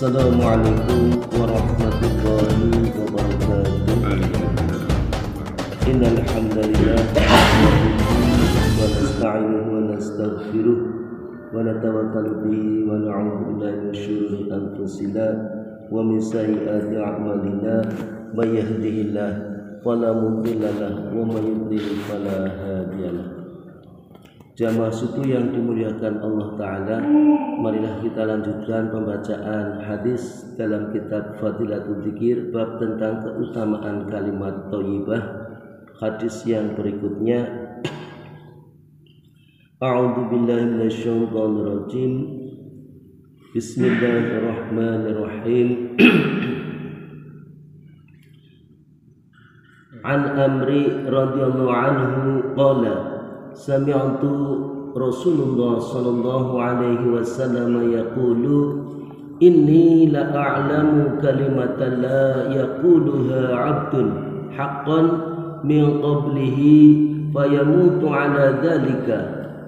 Assalamualaikum warahmatullahi wabarakatuh. Innal hamdalillah wa nasta'inuhu wa nastaghfiruh wa natawakkalu bihi wa na'udzu billahi min syururi anfusina wa min sayyiati a'malina may yahdihillahu fala mudilla lahu wa may yudlil fala hadiyalah. Jamaah suku yang dimuliakan Allah Ta'ala, marilah kita lanjutkan pembacaan hadis dalam kitab Fadilatul Dzikir bab tentang keutamaan kalimat thayyibah. Hadis yang berikutnya, A'udzu billahi minasyaitonir rajim. Bismillahirrahmanirrahim. An Amri radhiyallahu anhu qala sami'tu Rasulullah sallallahu alaihi wasallam yaqulu inni la a'lamu kalimatan la yaquluha 'abdun haqqan min qablihi fayamutu 'ala dhalika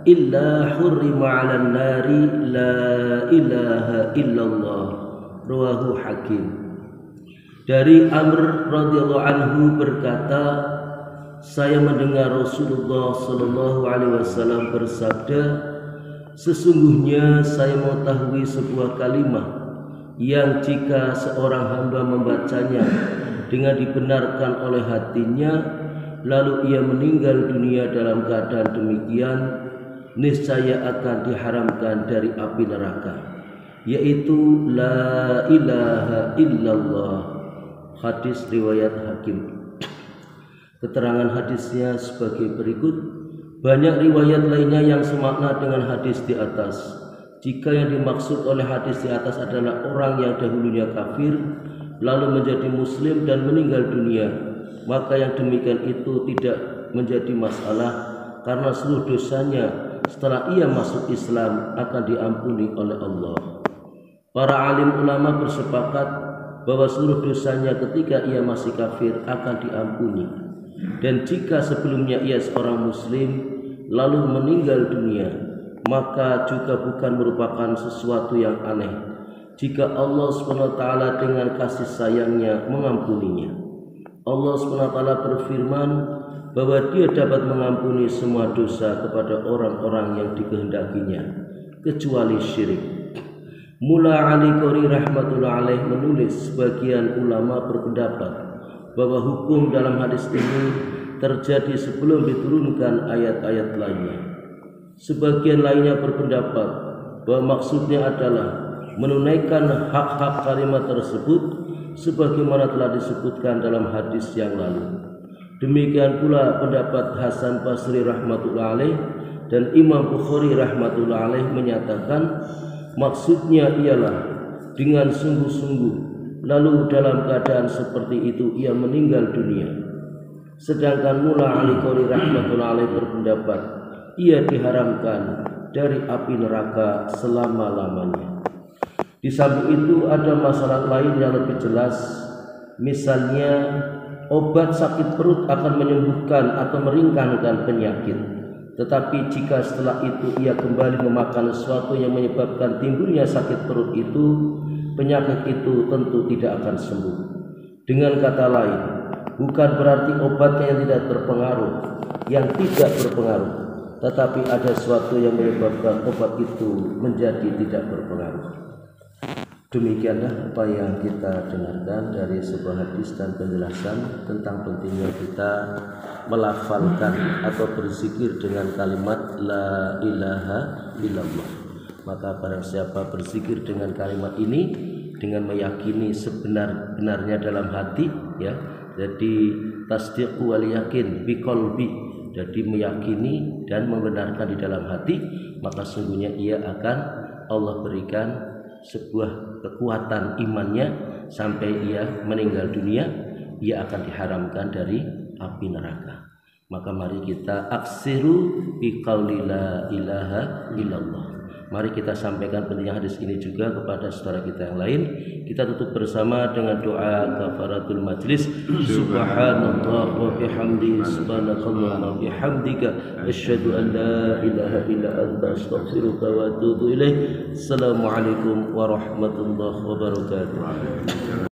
illa hurrima 'ala an-nari la ilaha illallah. Rawahu Hakim. Dari Amr radhiyallahu anhu berkata, saya mendengar Rasulullah sallallahu alaihi wasallam bersabda, sesungguhnya saya mengetahui sebuah kalimat yang jika seorang hamba membacanya dengan dibenarkan oleh hatinya, lalu ia meninggal dunia dalam keadaan demikian, niscaya akan diharamkan dari api neraka, yaitu la ilaha illallah. Hadis riwayat Hakim. Keterangan hadisnya sebagai berikut. Banyak riwayat lainnya yang semakna dengan hadis di atas. Jika yang dimaksud oleh hadis di atas adalah orang yang dahulunya kafir lalu menjadi muslim dan meninggal dunia, maka yang demikian itu tidak menjadi masalah karena seluruh dosanya setelah ia masuk Islam akan diampuni oleh Allah. Para alim ulama bersepakat bahwa seluruh dosanya ketika ia masih kafir akan diampuni. Dan jika sebelumnya ia seorang muslim lalu meninggal dunia, maka juga bukan merupakan sesuatu yang aneh jika Allah SWT dengan kasih sayangnya mengampuninya. Allah SWT berfirman bahwa Dia dapat mengampuni semua dosa kepada orang-orang yang dikehendakinya kecuali syirik. Mula Ali Qori rahmatullah alaih menulis, sebagian ulama berpendapat bahwa hukum dalam hadis ini terjadi sebelum diturunkan ayat-ayat lainnya. Sebagian lainnya berpendapat bahwa maksudnya adalah menunaikan hak-hak kalimat tersebut sebagaimana telah disebutkan dalam hadis yang lalu. Demikian pula pendapat Hasan Basri rahmatullah alaih dan Imam Bukhari rahmatullah alaih menyatakan maksudnya ialah dengan sungguh-sungguh lalu dalam keadaan seperti itu ia meninggal dunia. Sedangkan Mula Ali Qori rahmatullah alaih berpendapat ia diharamkan dari api neraka selama-lamanya. Di samping itu ada masalah lain yang lebih jelas. Misalnya obat sakit perut akan menyembuhkan atau meringankan penyakit. Tetapi jika setelah itu ia kembali memakan sesuatu yang menyebabkan timbulnya sakit perut itu, penyakit itu tentu tidak akan sembuh. Dengan kata lain, bukan berarti obatnya yang tidak berpengaruh, tetapi ada sesuatu yang menyebabkan obat itu menjadi tidak berpengaruh. Demikianlah apa yang kita dengarkan dari sebuah hadis dan penjelasan tentang pentingnya kita melafalkan atau berzikir dengan kalimat la ilaha illallah. Maka barang siapa berzikir dengan kalimat ini dengan meyakini sebenar-benarnya dalam hati, ya, jadi tasdiq wal yakin biqalbi, jadi meyakini dan membenarkan di dalam hati, maka sungguhnya ia akan Allah berikan sebuah kekuatan imannya sampai ia meninggal dunia, ia akan diharamkan dari api neraka. Maka mari kita aksiru biqauli la ilaha illallah. Mari kita sampaikan pentingnya hadis ini juga kepada saudara kita yang lain. Kita tutup bersama dengan doa kafaratul majlis. Subhanallah wa bihamdihi, subhanakallah wa bihamdika, asyhadu an la ilaha illa anta, astaghfiruka wa atubu ilaik. Assalamualaikum warahmatullahi wabarakatuh.